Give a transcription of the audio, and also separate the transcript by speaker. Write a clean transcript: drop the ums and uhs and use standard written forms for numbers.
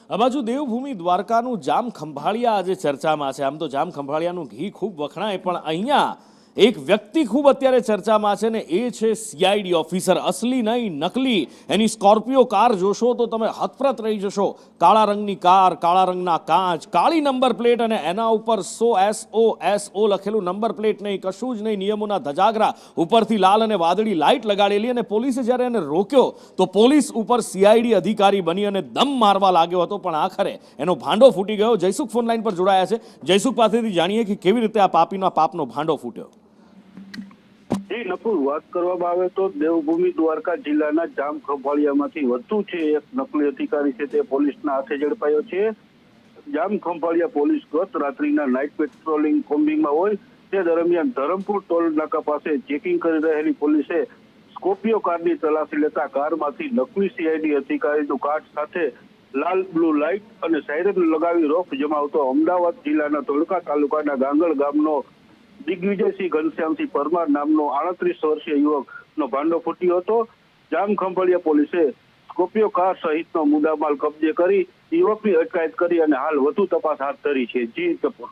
Speaker 1: આ બાજુ દેવભૂમિ દ્વારકાનું જામ ખંભાળિયા આજે ચર્ચામાં છે। આમ તો જામ ખંભાળિયાનું ઘી ખૂબ વખણાય, પણ અહીંયા એક વ્યક્તિ ખૂબ અત્યારે ચર્ચામાં છે ને એ છે સીઆઈડી ઓફિસર। અસલી નહીં નકલી એની સ્કોર્પિયો કાર જોશો તો તમે હતપ્રત રહી જશો। કાળા રંગની કાર, કાળા રંગના કાચ, કાળી નંબર પ્લેટ અને એના ઉપર SO લખેલું નંબર પ્લેટ નહીં, કશું જ નહીં, નિયમોના ધજાગરા, ઉપરથી લાલ અને વાદળી લાઇટ લગાડેલી। અને પોલીસે જ્યારે એને રોક્યો તો પોલીસ ઉપર સીઆઈડી અધિકારી બની અને દમ મારવા લાગ્યો હતો, પણ આખરે એનો ભાંડો ફૂટી ગયો। જયસુખ ફોન લાઈન પર જોડાયા છે। જયસુખ પાસેથી જાણીએ કે કેવી રીતે આ પાપીના પાપનો ભાંડો ફૂટ્યો।
Speaker 2: નકુલ, વાત કરવામાં આવે તો દેવભૂમિ દ્વારકા જિલ્લાના જામ ખંભાળિયામાંથી વધુ છે એક નકલી અધિકારી છે તે પોલીસના હાથે ઝડપાયો છે। જામ ખંભાળિયા પોલીસ ગત રાત્રિના નાઇટ પેટ્રોલિંગ કોમ્બિંગમાં હોય તે દરમિયાન ધરમપુર ટોલ નાકા પાસે ચેકિંગ કરી રહેલી પોલીસે સ્કોર્પિયો કારની તલાશી લેતા કારમાંથી નકલી સીઆઈડી અધિકારીનું કાર્ડ સાથે લાલ બ્લુ લાઇટ અને સાયરન લગાવી રોફ જમાવતો અમદાવાદ જિલ્લાના ધોળકા તાલુકાના ગાંગળ ગામનો દિગ્વિજયસિંહ ઘનશ્યામસિંહ પરમાર નામનો 38 વર્ષીય યુવકનો ભાંડો ફૂટ્યો હતો। જામ ખંભાળિયા પોલીસે સ્કોર્પિયો કાર સહિતનો મુદ્દામાલ કબજે કરી યુવકની અટકાયત કરી અને હાલ વધુ તપાસ હાથ ધરી છે। જી કપૂર।